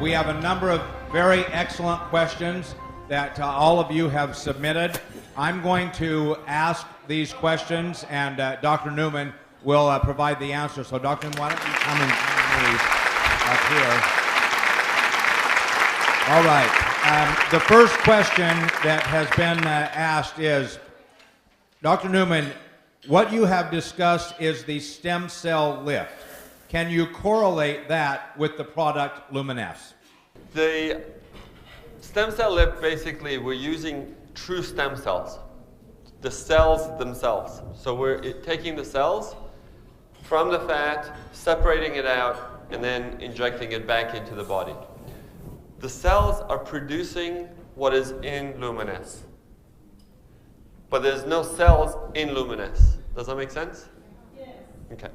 we have a number of very excellent questions that all of you have submitted. I'm going to ask these questions, and Dr. Newman will provide the answer. So, Dr. Newman, why don't you come and join me up here? All right. The first question that has been asked is, Dr. Newman, what you have discussed is the stem cell lift. Can you correlate that with the product LUMINESCE? The stem cell lift, basically, we're using true stem cells, the cells themselves. So we're taking the cells from the fat, separating it out, and then injecting it back into the body. The cells are producing what is in LUMINESCE, but there's no cells in LUMINESCE. Does that make sense? Yes. Okay.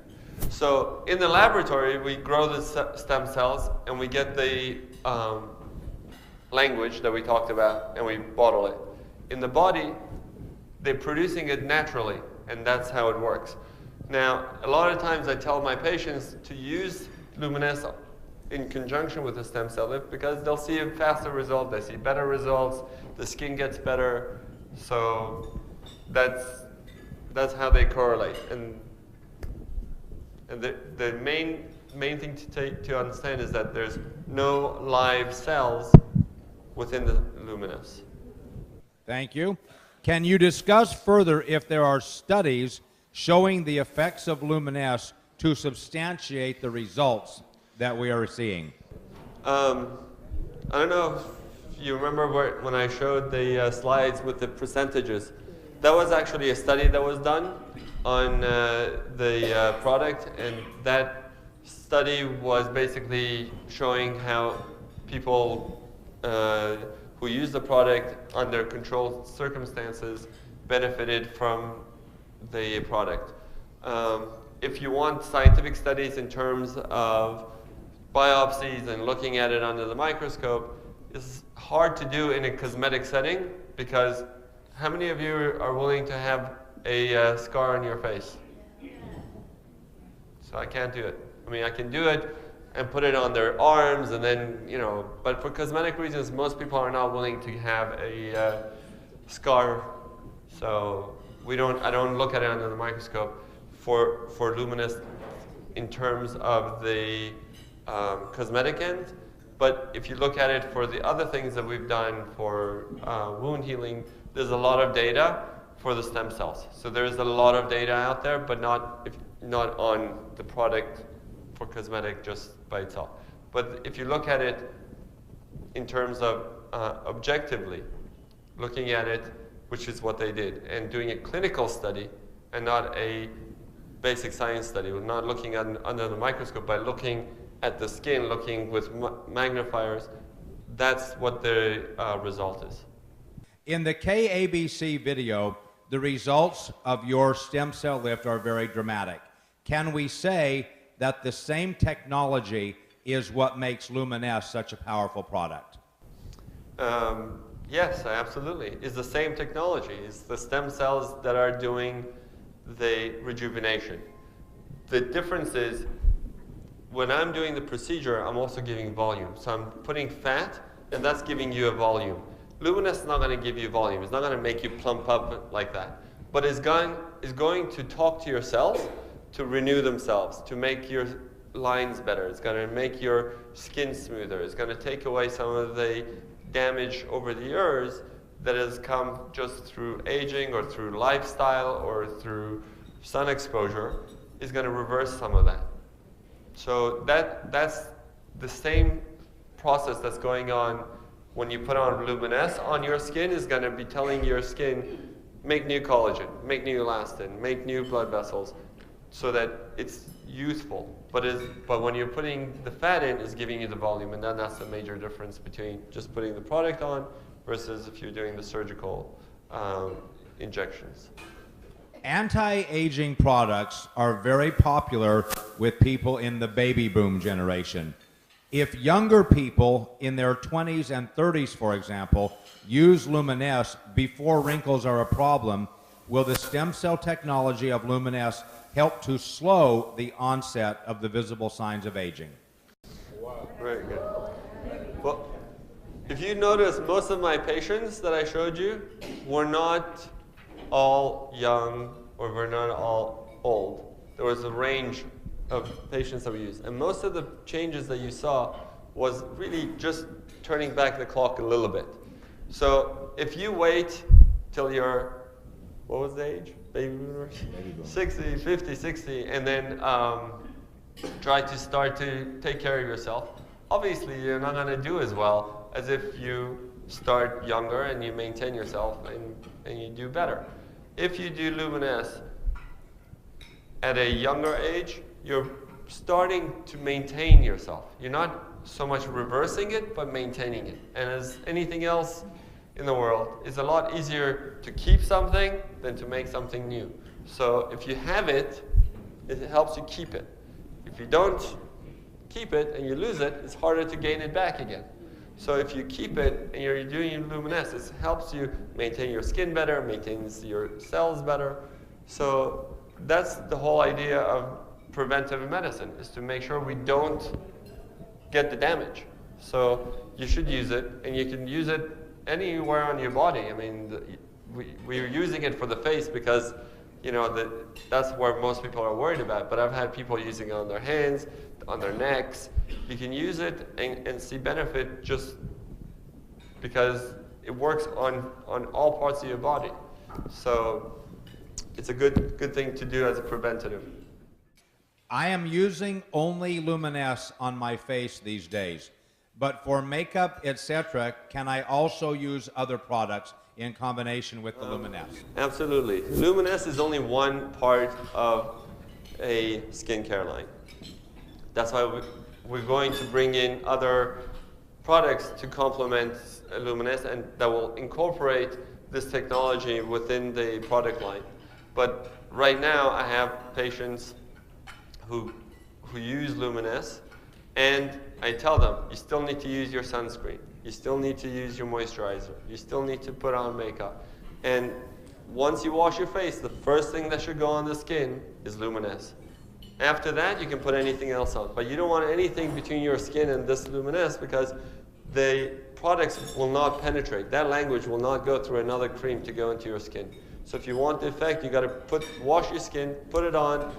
So in the laboratory, we grow the stem cells, and we get the language that we talked about, and we bottle it. In the body, they're producing it naturally, and that's how it works. Now, a lot of times I tell my patients to use LUMINESCE in conjunction with the stem cell lift because they'll see a faster result, they see better results, the skin gets better. So that's how they correlate. And the main thing to understand is that there's no live cells within the LUMINESCE. Thank you. Can you discuss further if there are studies showing the effects of LUMINESCE to substantiate the results that we are seeing? I don't know if you remember when I showed the slides with the percentages. That was actually a study that was done on the product, and that study was basically showing how people who use the product under controlled circumstances benefited from the product. If you want scientific studies in terms of biopsies and looking at it under the microscope, it's hard to do in a cosmetic setting because how many of you are willing to have a scar on your face? So I can't do it. I mean, I can do it and put it on their arms and then, you know, but for cosmetic reasons, most people are not willing to have a scar. So I don't look at it under the microscope for LUMINESCE in terms of the cosmetic end. But if you look at it for the other things that we've done for wound healing, there's a lot of data for the stem cells. So there's a lot of data out there, but not on the product for cosmetic just by itself. But if you look at it in terms of objectively, looking at it, which is what they did, and doing a clinical study and not a basic science study, we're not looking under the microscope, but looking at the skin, looking with magnifiers, that's what the result is. In the KABC video, the results of your stem cell lift are very dramatic. Can we say that the same technology is what makes LUMINESCE such a powerful product? Yes, absolutely. It's the same technology. It's the stem cells that are doing the rejuvenation. The difference is when I'm doing the procedure, I'm also giving volume. So I'm putting fat, and that's giving you a volume. LUMINESCE is not going to give you volume. It's not going to make you plump up like that. But it's going to talk to your cells to renew themselves, to make your lines better. It's going to make your skin smoother. It's going to take away some of the damage over the years that has come just through aging or through lifestyle or through sun exposure. Is going to reverse some of that. So that's the same process that's going on when you put on LUMINESCE on your skin. Is going to be telling your skin, make new collagen, make new elastin, make new blood vessels, so that it's youthful. But when you're putting the fat in, it's giving you the volume, and then that's the major difference between just putting the product on versus if you're doing the surgical injections. Anti-aging products are very popular with people in the baby boom generation. If younger people in their 20s and 30s, for example, use LUMINESCE before wrinkles are a problem, will the stem cell technology of LUMINESCE help to slow the onset of the visible signs of aging? Wow. Very good. If you notice, most of my patients that I showed you were not all young or were not all old. There was a range of patients that we used. And most of the changes that you saw was really just turning back the clock a little bit. So if you wait till you're, what was the age? Baby boomers? 60, 50, 60, and then try to start to take care of yourself. Obviously, you're not going to do as well as if you start younger and you maintain yourself and you do better. If you do Luminesse at a younger age, you're starting to maintain yourself. You're not so much reversing it, but maintaining it. And as anything else in the world, it's a lot easier to keep something than to make something new. So if you have it, it helps you keep it. If you don't keep it and you lose it, it's harder to gain it back again. So if you keep it and you're doing Luminesse, it helps you maintain your skin better, maintains your cells better. So that's the whole idea of preventive medicine, is to make sure we don't get the damage. So you should use it, and you can use it anywhere on your body. I mean, we're using it for the face because, you know, that's where most people are worried about. But I've had people using it on their hands, on their necks. You can use it and see benefit just because it works on all parts of your body. So it's a good thing to do as a preventative. I am using only Luminesse on my face these days, but for makeup, etc., can I also use other products in combination with the Luminesse? Absolutely. Luminesse is only one part of a skincare line. That's why we're going to bring in other products to complement Luminesse and that will incorporate this technology within the product line. But right now, I have patients who use Luminesse, and I tell them, you still need to use your sunscreen. You still need to use your moisturizer. You still need to put on makeup. And once you wash your face, the first thing that should go on the skin is Luminesse. After that, you can put anything else on. But you don't want anything between your skin and this Luminesse because the products will not penetrate. That language will not go through another cream to go into your skin. So if you want the effect, you got to wash your skin, put it on,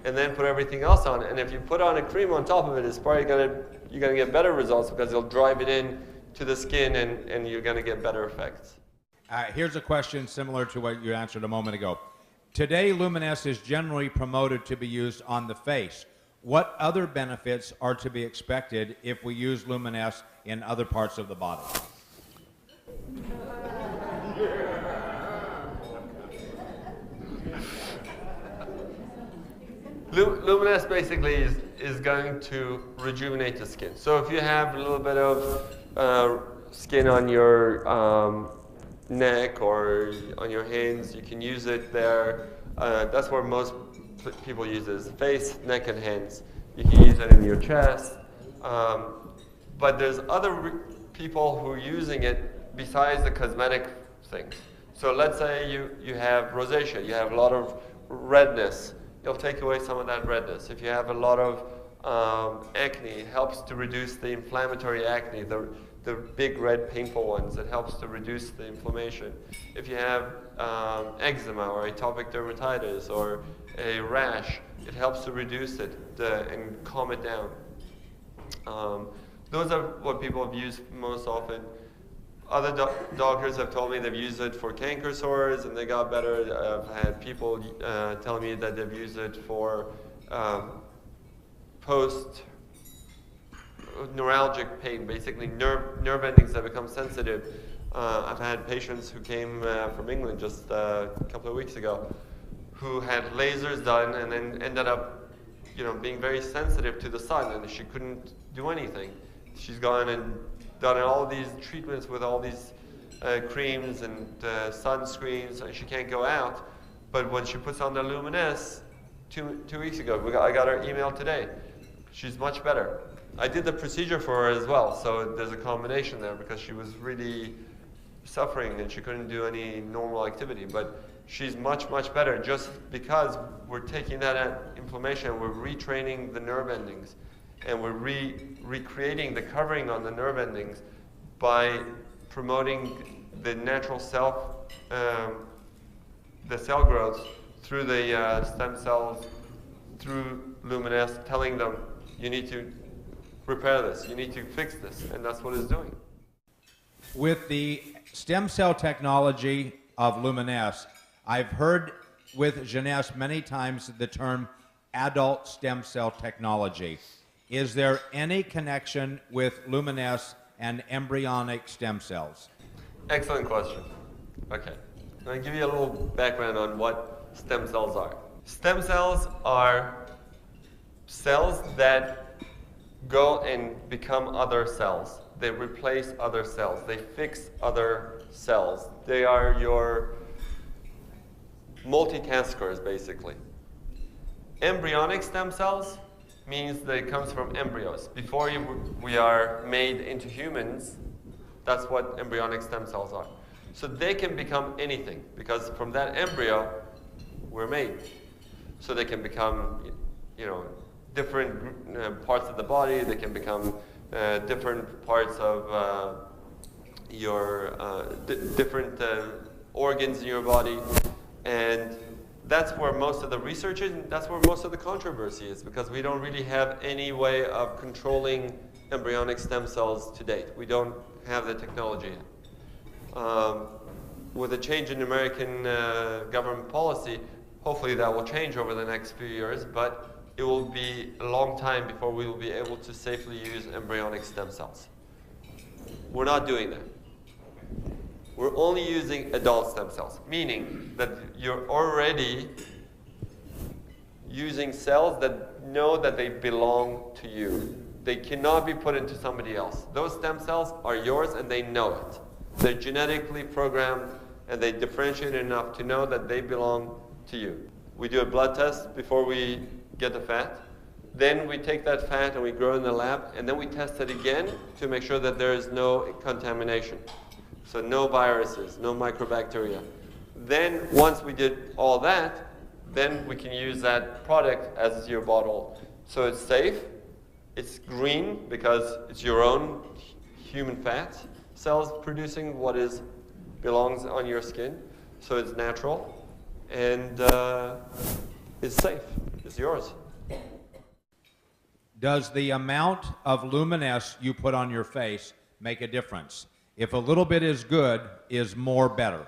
and then put everything else on. And if you put on a cream on top of it, it's probably you're gonna get better results because it'll drive it in to the skin and you're gonna get better effects. Here's a question similar to what you answered a moment ago. Today, Luminesse is generally promoted to be used on the face. What other benefits are to be expected if we use Luminesse in other parts of the body? Luminesse basically is going to rejuvenate the skin. So if you have a little bit of skin on your neck or on your hands, you can use it there. That's where most people use it, is face, neck, and hands. You can use it in your chest. But there's other people who are using it besides the cosmetic things. So let's say you have rosacea, you have a lot of redness. It'll take away some of that redness. If you have a lot of acne, it helps to reduce the inflammatory acne, the big red painful ones. It helps to reduce the inflammation. If you have eczema or atopic dermatitis or a rash, it helps to reduce it and calm it down. Those are what people have used most often. Other doctors have told me they've used it for canker sores and they got better. I've had people tell me that they've used it for post-neuralgic pain, basically nerve endings that become sensitive. I've had patients who came from England just a couple of weeks ago who had lasers done and then ended up, being very sensitive to the sun, and she couldn't do anything. She's gone and done all these treatments with all these creams and sunscreens, and she can't go out. But when she puts on the Luminesse, two weeks ago, I got her email today. She's much better. I did the procedure for her as well, so there's a combination there because she was really suffering and she couldn't do any normal activity. But she's much, much better just because we're taking that inflammation, we're retraining the nerve endings, and we're recreating the covering on the nerve endings by promoting the natural the cell growth through the stem cells, through LUMINESCE, telling them, you need to repair this, you need to fix this, and that's what it's doing. With the stem cell technology of LUMINESCE, I've heard with Jeunesse many times the term adult stem cell technology. Is there any connection with LUMINESCE and embryonic stem cells? Excellent question. Okay, I'm going to give you a little background on what stem cells are. Stem cells are cells that go and become other cells. They replace other cells. They fix other cells. They are your multitaskers, basically. Embryonic stem cells means that it comes from embryos. Before we are made into humans, that's what embryonic stem cells are. So they can become anything, because from that embryo, we're made. So they can become, different parts of the body. They can become different parts of different organs in your body. And that's where most of the research is, and that's where most of the controversy is, because we don't really have any way of controlling embryonic stem cells to date. We don't have the technology yet. With a change in American government policy, hopefully that will change over the next few years, but it will be a long time before we will be able to safely use embryonic stem cells. We're not doing that. We're only using adult stem cells, meaning that you're already using cells that know that they belong to you. They cannot be put into somebody else. Those stem cells are yours and they know it. They're genetically programmed and they differentiate enough to know that they belong to you. We do a blood test before we get the fat. Then we take that fat and we grow it in the lab, and then we test it again to make sure that there is no contamination. So no viruses, no microbacteria. Then once we did all that, then we can use that product as your bottle. So it's safe, it's green because it's your own human fat cells producing what belongs on your skin. So it's natural, and it's safe, it's yours. Does the amount of LUMINESCE you put on your face make a difference? If a little bit is good, is more better?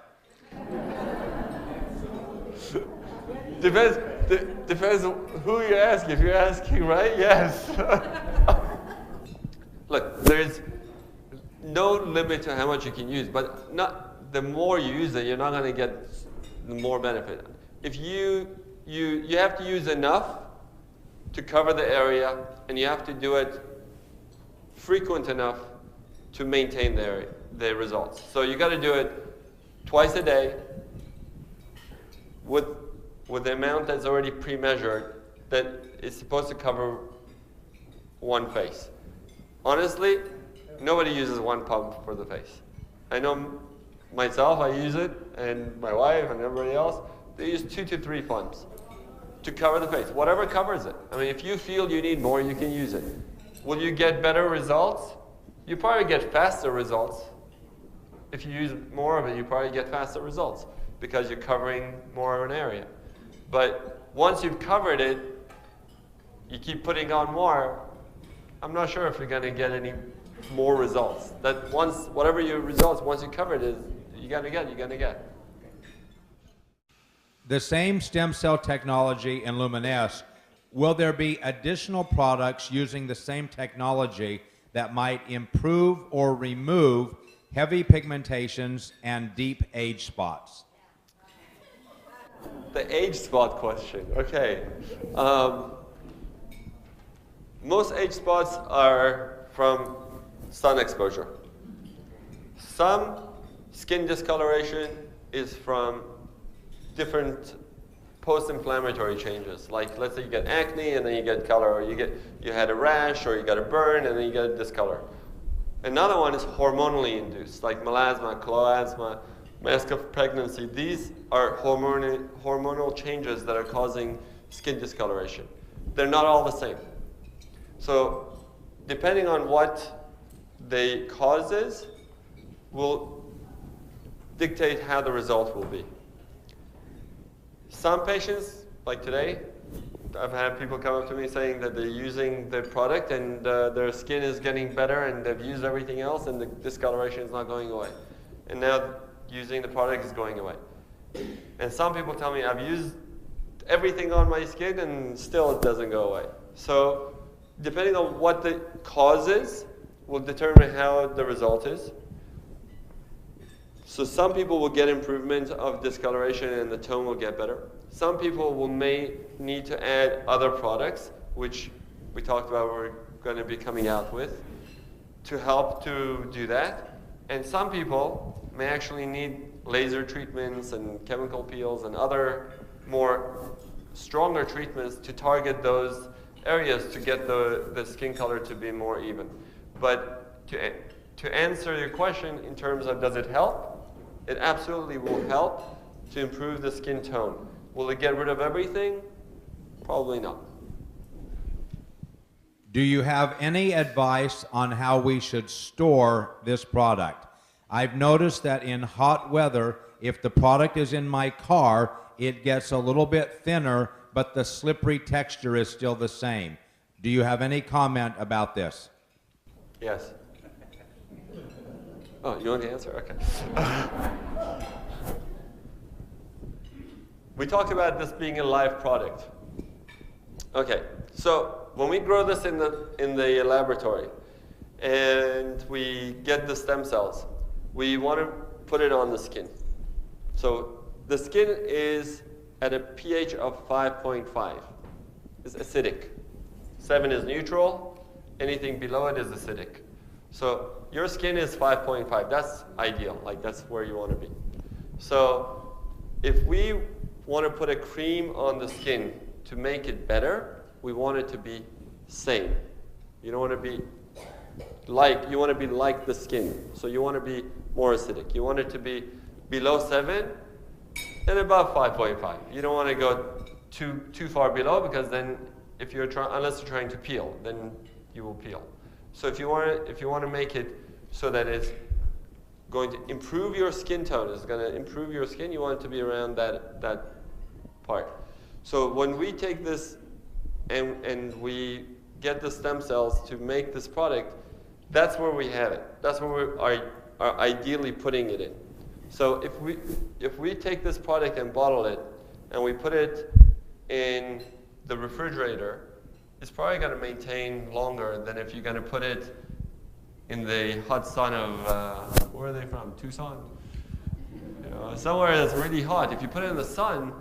Depends who you're asking. If you're asking, right? Yes. Look, there's no limit to how much you can use, but the more you use it, you're not going to get the more benefit. If you have to use enough to cover the area, and you have to do it frequent enough to maintain the results. So you got to do it twice a day with the amount that's already pre-measured that is supposed to cover one face. Honestly, nobody uses one pump for the face. I know myself, I use it, and my wife and everybody else, they use 2 to 3 pumps to cover the face, whatever covers it. I mean, if you feel you need more, you can use it. Will you get better results? You probably get faster results. If you use more of it, you probably get faster results because you're covering more of an area. But once you've covered it, you keep putting on more, I'm not sure if you're going to get any more results. That whatever your results, once you cover it, you're going to get. The same stem cell technology in LUMINESCE, will there be additional products using the same technology that might improve or remove heavy pigmentations and deep age spots? The age spot question, okay. Most age spots are from sun exposure. Some skin discoloration is from different post-inflammatory changes. Like, let's say you get acne and then you get color, or you had a rash, or you got a burn and then you get a discolor. Another one is hormonally induced, like melasma, chloasma, mask of pregnancy. These are hormonal changes that are causing skin discoloration. They're not all the same. So depending on what the cause is, will dictate how the result will be. Some patients, like today, I've had people come up to me saying that they're using the product and their skin is getting better and they've used everything else and the discoloration is not going away. And now using the product is going away. And some people tell me, I've used everything on my skin and still it doesn't go away. So depending on what the cause is, will determine how the result is. So some people will get improvement of discoloration and the tone will get better. Some people may need to add other products, which we talked about we're going to be coming out with, to help to do that. And some people may actually need laser treatments and chemical peels and other more stronger treatments to target those areas to get the skin color to be more even. But to answer your question in terms of does it help, it absolutely will help to improve the skin tone. Will it get rid of everything? Probably not. Do you have any advice on how we should store this product? I've noticed that in hot weather, if the product is in my car, it gets a little bit thinner, but the slippery texture is still the same. Do you have any comment about this? Yes. Oh, you want to answer? Okay. We talked about this being a live product. Okay, so when we grow this in the laboratory and we get the stem cells, we want to put it on the skin. So the skin is at a pH of 5.5. It's acidic. 7 is neutral. Anything below it is acidic. So your skin is 5.5. That's ideal. Like that's where you want to be. So if we want to put a cream on the skin to make it better, we want it to be same. You don't want to be like, you want to be like the skin. So you want to be more acidic. You want it to be below 7 and above 5.5. You don't want to go too far below because then if you're unless you're trying to peel, then you will peel. So if you want to make it so that it's going to improve your skin tone, it's going to improve your skin, you want it to be around that part. So when we take this and we get the stem cells to make this product, that's where we have it. That's where we are ideally putting it in. So if we take this product and bottle it and we put it in the refrigerator, it's probably going to maintain longer than if you're going to put it in the hot sun of, where are they from? Tucson? You know, somewhere that's really hot. If you put it in the sun,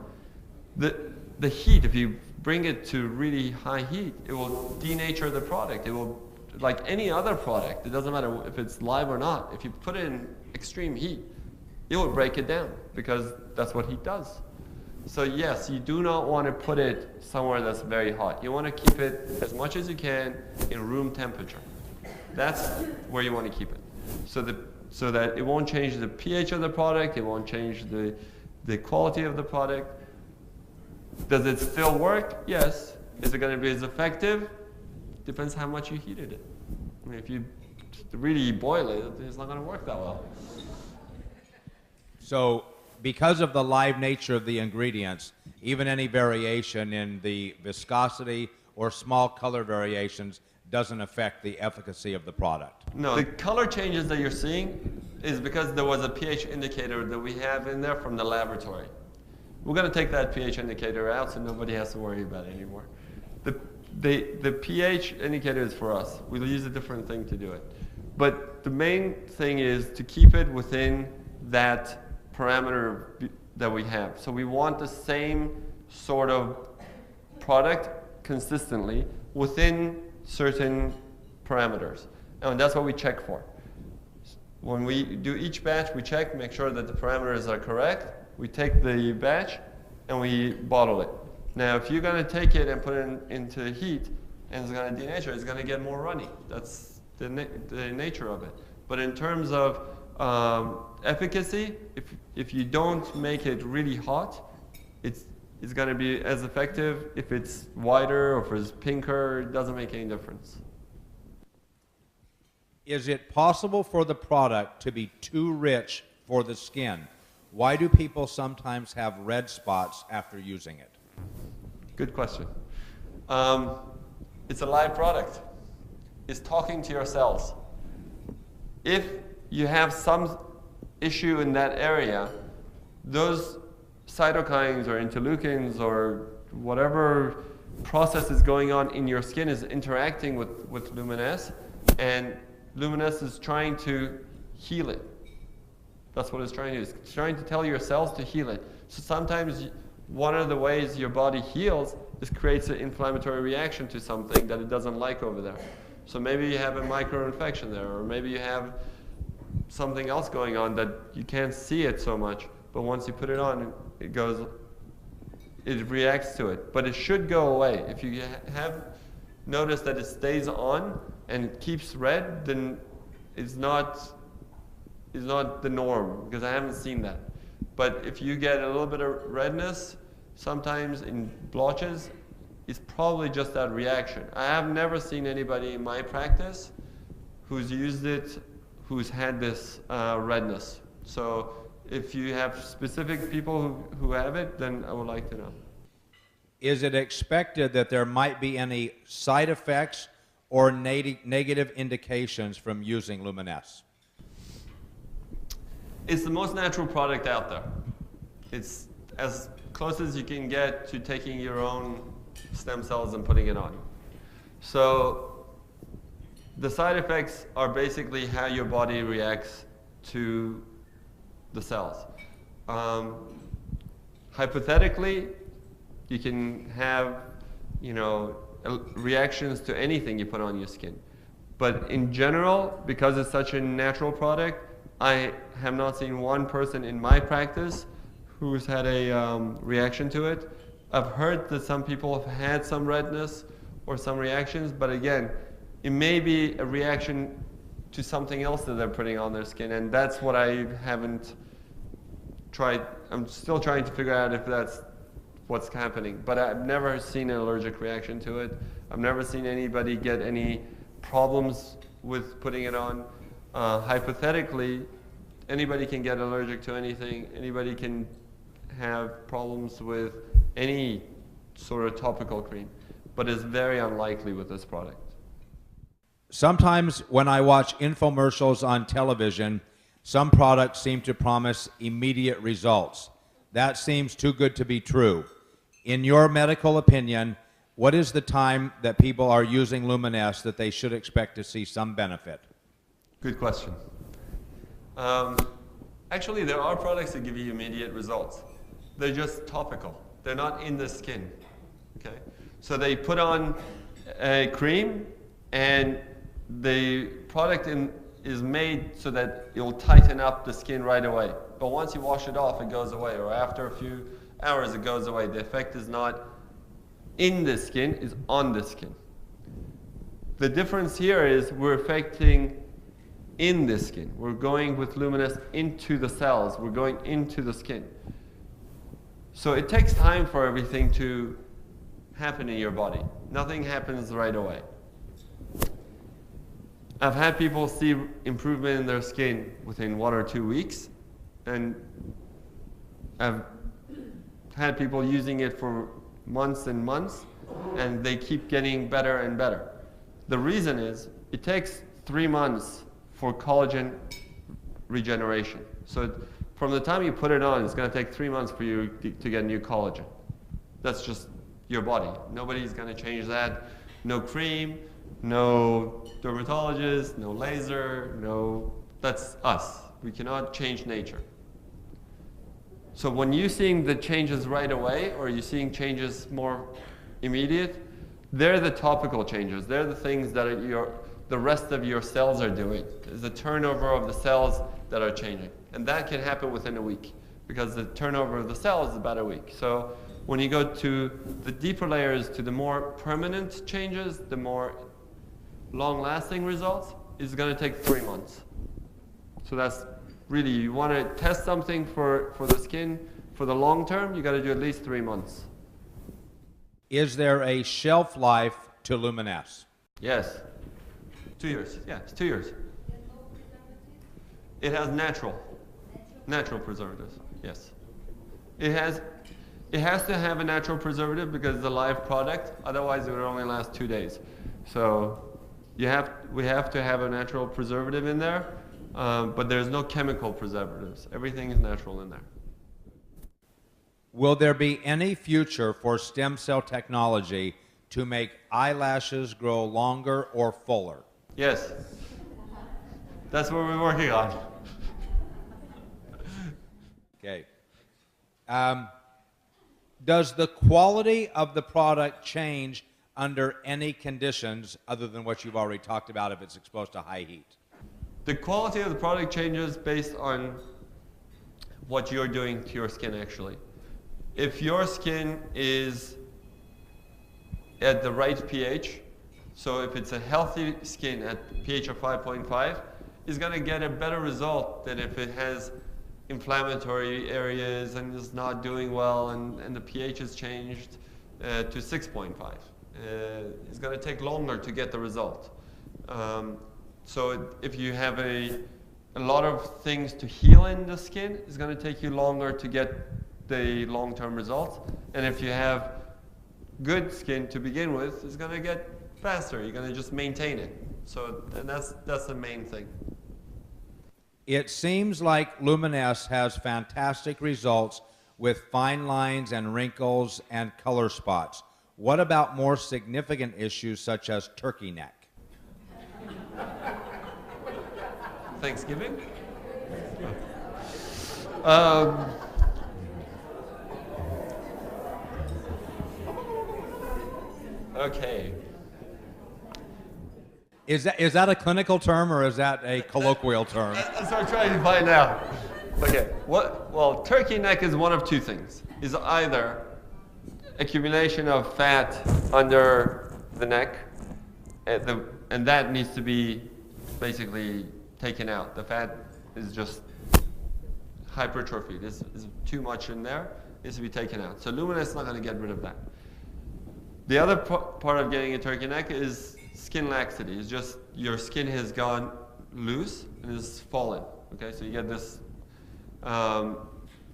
the heat, if you bring it to really high heat, it will denature the product. It will, like any other product, it doesn't matter if it's live or not, if you put it in extreme heat, it will break it down because that's what heat does. So yes, you do not want to put it somewhere that's very hot. You want to keep it as much as you can in room temperature. That's where you want to keep it. So that it won't change the pH of the product, it won't change the quality of the product. Does it still work? Yes. Is it going to be as effective? Depends how much you heated it. I mean, if you really boil it, it's not going to work that well. So because of the live nature of the ingredients, even any variation in the viscosity or small color variations doesn't affect the efficacy of the product. No, the color changes that you're seeing is because there was a pH indicator that we have in there from the laboratory. We're going to take that pH indicator out so nobody has to worry about it anymore. The pH indicator is for us. We'll use a different thing to do it. But the main thing is to keep it within that parameter that we have. So we want the same sort of product consistently within certain parameters. And that's what we check for. When we do each batch, we check, make sure that the parameters are correct. We take the batch and we bottle it. Now, if you're going to take it and put it into heat and it's going to denature, it's going to get more runny. That's the nature of it. But in terms of efficacy, if you don't make it really hot, it's going to be as effective. If it's whiter or if it's pinker, it doesn't make any difference. Is it possible for the product to be too rich for the skin? Why do people sometimes have red spots after using it? Good question. It's a live product. It's talking to your cells. If you have some issue in that area, those cytokines or interleukins or whatever process is going on in your skin is interacting with Luminesse, and Luminesse is trying to heal it. That's what it's trying to do. It's trying to tell your cells to heal it. So sometimes one of the ways your body heals is creates an inflammatory reaction to something that it doesn't like over there. So maybe you have a micro-infection there, or maybe you have something else going on that you can't see it so much, but once you put it on, it reacts to it. But it should go away. If you have noticed that it stays on and it keeps red, then it's not the norm, because I haven't seen that. But if you get a little bit of redness, sometimes in blotches, it's probably just that reaction. I have never seen anybody in my practice who's used it who's had this redness. So if you have specific people who have it, then I would like to know. Is it expected that there might be any side effects or negative indications from using Luminesse? It's the most natural product out there. It's as close as you can get to taking your own stem cells and putting it on. So the side effects are basically how your body reacts to the cells. Hypothetically, you can have, reactions to anything you put on your skin. But in general, because it's such a natural product, I have not seen one person in my practice who's had a reaction to it. I've heard that some people have had some redness or some reactions, but again, it may be a reaction to something else that they're putting on their skin, and that's what I haven't tried. I'm still trying to figure out if that's what's happening, but I've never seen an allergic reaction to it. I've never seen anybody get any problems with putting it on. Hypothetically, anybody can get allergic to anything. Anybody can have problems with any sort of topical cream, but it's very unlikely with this product. Sometimes when I watch infomercials on television, some products seem to promise immediate results. That seems too good to be true. In your medical opinion, what is the time that people are using Luminesse that they should expect to see some benefit? Good question. Actually, there are products that give you immediate results. They're just topical. They're not in the skin. Okay? So they put on a cream, and the product is made so that it will tighten up the skin right away. But once you wash it off, it goes away. Or after a few hours, it goes away. The effect is not in the skin, it's on the skin. The difference here is we're affecting in the skin. We're going with Luminesse into the cells. We're going into the skin. So it takes time for everything to happen in your body. Nothing happens right away. I've had people see improvement in their skin within 1 or 2 weeks, and I've had people using it for months and months, and they keep getting better and better. The reason is it takes 3 months for collagen regeneration. So from the time you put it on, it's going to take 3 months for you to get new collagen. That's just your body. Nobody's going to change that. No cream, no dermatologist, no laser, that's us. We cannot change nature. So when you're seeing the changes right away, or you're seeing changes more immediate, they're the topical changes. They're the things that the rest of your cells are doing. It's the turnover of the cells that are changing. And that can happen within a week, because the turnover of the cells is about a week. So when you go to the deeper layers, to the more permanent changes, the more long-lasting results, it's going to take 3 months. So that's really, you want to test something for the skin for the long term, you got to do at least 3 months. Is there a shelf life to Luminesse? Yes. 2 years. Yeah, it's 2 years. It has natural preservatives. Yes. It has to have a natural preservative because it's a live product. Otherwise, it would only last 2 days. So we have to have a natural preservative in there, but there's no chemical preservatives. Everything is natural in there. Will there be any future for stem cell technology to make eyelashes grow longer or fuller? Yes. That's what we're working on. Okay. Does the quality of the product change under any conditions other than what you've already talked about if it's exposed to high heat? The quality of the product changes based on what you're doing to your skin, actually. If your skin is at the right pH, so if it's a healthy skin at pH of 5.5, it's going to get a better result than if it has inflammatory areas and is not doing well and the pH is changed to 6.5. It's going to take longer to get the result. So if you have a lot of things to heal in the skin, it's going to take you longer to get the long-term results. And if you have good skin to begin with, it's going to get faster. You're going to just maintain it. So and that's the main thing. It seems like LUMINESCE has fantastic results with fine lines and wrinkles and color spots. What about more significant issues such as turkey neck? Thanksgiving? Okay. Is that a clinical term or is that a colloquial term? That's what I'm trying to find out. Okay. Well, turkey neck is one of two things. Is either accumulation of fat under the neck, and that needs to be basically taken out. The fat is just hypertrophy. There's too much in there. It needs to be taken out. So LUMINESCE is not going to get rid of that. The other part of getting a turkey neck is skin laxity. It's just your skin has gone loose and is fallen. Okay, so you get this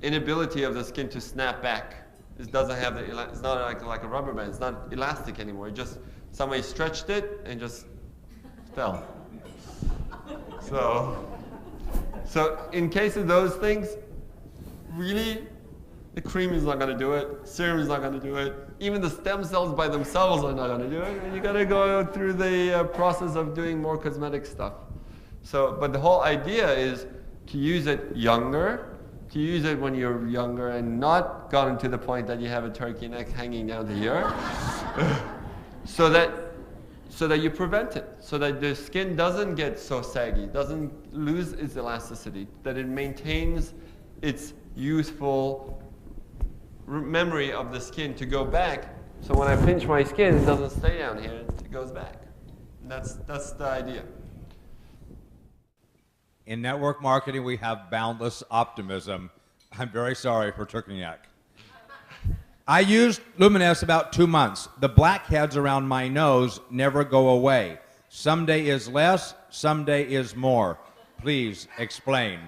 inability of the skin to snap back. It doesn't have it's not like a rubber band. It's not elastic anymore. It just somebody stretched it and just fell. So in case of those things, really, the cream is not going to do it. Serum is not going to do it. Even the stem cells by themselves are not going to do it. And you got to go through the process of doing more cosmetic stuff. So, but the whole idea is to use it younger, to use it when you're younger and not gotten to the point that you have a turkey neck hanging down the ear, so that you prevent it, so that the skin doesn't get so saggy, doesn't lose its elasticity, that it maintains its youthful memory of the skin to go back. So when I pinch my skin, it doesn't stay down here, it goes back. And that's the idea. In network marketing, we have boundless optimism. I'm very sorry for turkey neck. I used LUMINESCE about 2 months. The blackheads around my nose never go away. Some day is less, some day is more. Please explain.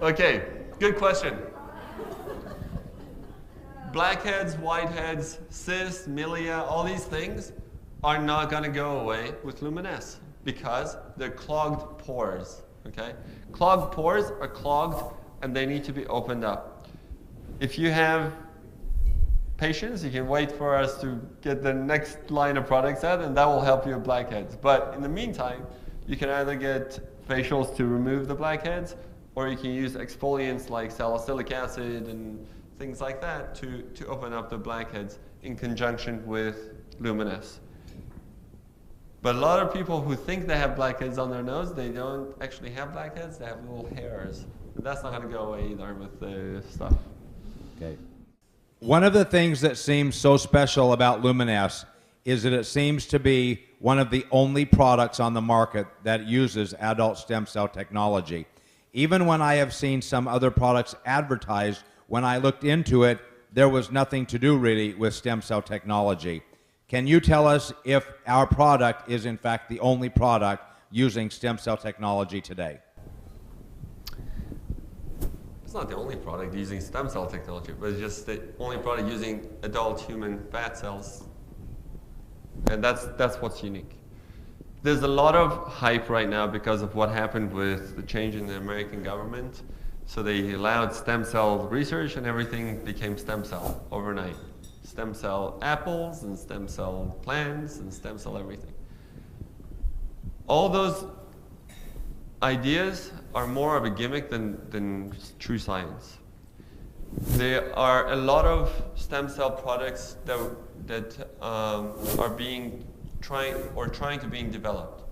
Okay, good question. Blackheads, whiteheads, cysts, milia, all these things are not going to go away with LUMINESCE because they're clogged pores. Okay? Clogged pores are clogged and they need to be opened up. If you have patience, you can wait for us to get the next line of products out and that will help you with blackheads. But in the meantime, you can either get facials to remove the blackheads or you can use exfoliants like salicylic acid and things like that to open up the blackheads in conjunction with LUMINESCE. But a lot of people who think they have blackheads on their nose, they don't actually have blackheads, they have little hairs. But that's not going to go away either with the stuff. Okay. One of the things that seems so special about LUMINESCE is that it seems to be one of the only products on the market that uses adult stem cell technology. Even when I have seen some other products advertised, when I looked into it, there was nothing to do really with stem cell technology. Can you tell us if our product is in fact the only product using stem cell technology today? It's not the only product using stem cell technology, but it's just the only product using adult human fat cells. And that's what's unique. There's a lot of hype right now because of what happened with the change in the American government. So they allowed stem cell research and everything became stem cell overnight. Stem cell apples and stem cell plants and stem cell everything. All those ideas are more of a gimmick than true science. There are a lot of stem cell products that are trying to being developed.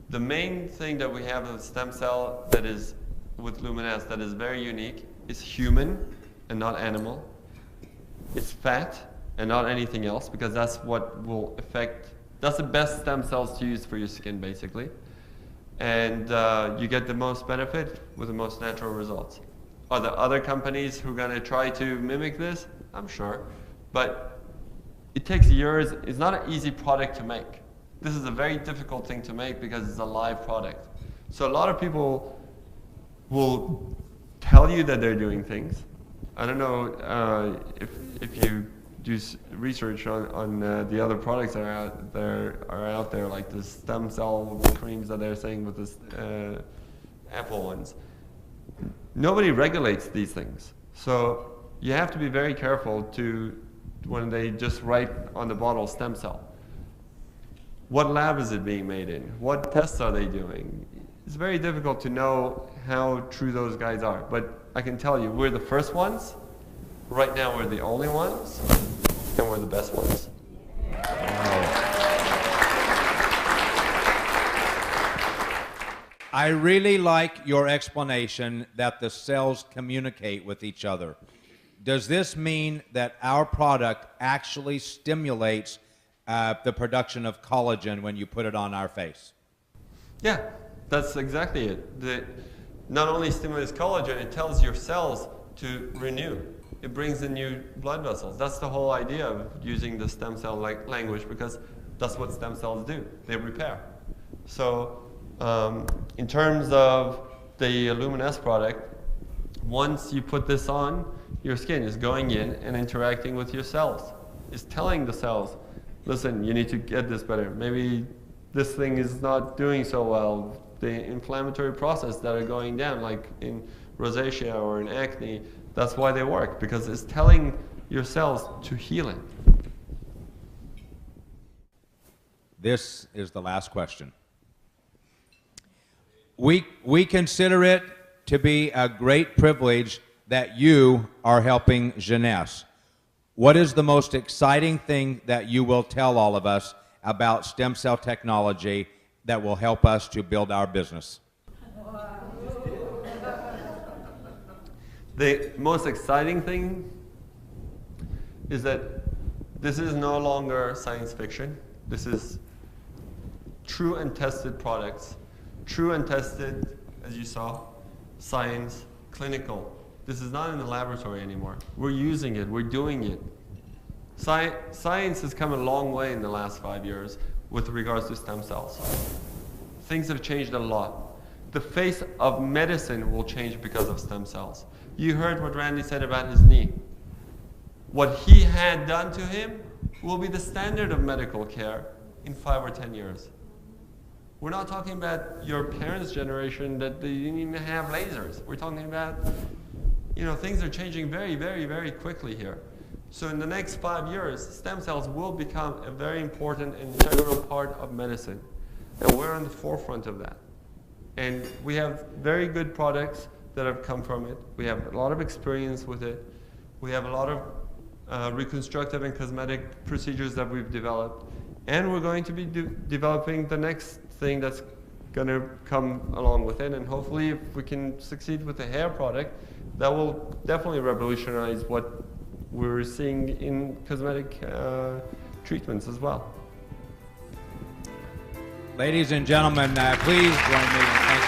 The main thing that we have with stem cell that is with LUMINESCE that is very unique is human and not animal. It's fat and not anything else because that's what will affect, that's the best stem cells to use for your skin basically. And you get the most benefit with the most natural results. Are there other companies who are going to try to mimic this? I'm sure. But it takes years. It's not an easy product to make. This is a very difficult thing to make because it's a live product. So a lot of people will tell you that they're doing things. I don't know if you do research on the other products that are out there, like the stem cell creams that they're saying with this apple ones. Nobody regulates these things. So you have to be very careful when they just write on the bottle stem cell. What lab is it being made in? What tests are they doing? It's very difficult to know how true those guys are. But I can tell you, we're the first ones. Right now, we're the only ones. And we're the best ones. I really like your explanation that the cells communicate with each other. Does this mean that our product actually stimulates the production of collagen when you put it on our face? Yeah, that's exactly it. Not only stimulates collagen, it tells your cells to renew. It brings in new blood vessels. That's the whole idea of using the stem cell language because that's what stem cells do. They repair. So in terms of the LUMINESCE product, once you put this on, your skin is going in and interacting with your cells. It's telling the cells, listen, you need to get this better. Maybe this thing is not doing so well. The inflammatory process that are going down, like in rosacea or in acne, that's why they work, because it's telling your cells to heal it. This is the last question. We consider it to be a great privilege that you are helping Jeunesse. What is the most exciting thing that you will tell all of us about stem cell technology that will help us to build our business? The most exciting thing is that this is no longer science fiction. This is true and tested products. True and tested, as you saw, science, clinical. This is not in the laboratory anymore. We're using it, we're doing it. Science has come a long way in the last 5 years with regards to stem cells. Things have changed a lot. The face of medicine will change because of stem cells. You heard what Randy said about his knee. What he had done to him will be the standard of medical care in 5 or 10 years. We're not talking about your parents' generation that they didn't even have lasers. We're talking about, things are changing very, very, very quickly here. So in the next 5 years, stem cells will become a very important and integral part of medicine. And we're on the forefront of that. And we have very good products that have come from it. We have a lot of experience with it. We have a lot of reconstructive and cosmetic procedures that we've developed. And we're going to be developing the next thing that's going to come along with it. And hopefully, if we can succeed with the hair product, that will definitely revolutionize what we're seeing in cosmetic treatments as well. Ladies and gentlemen, please join me in thanking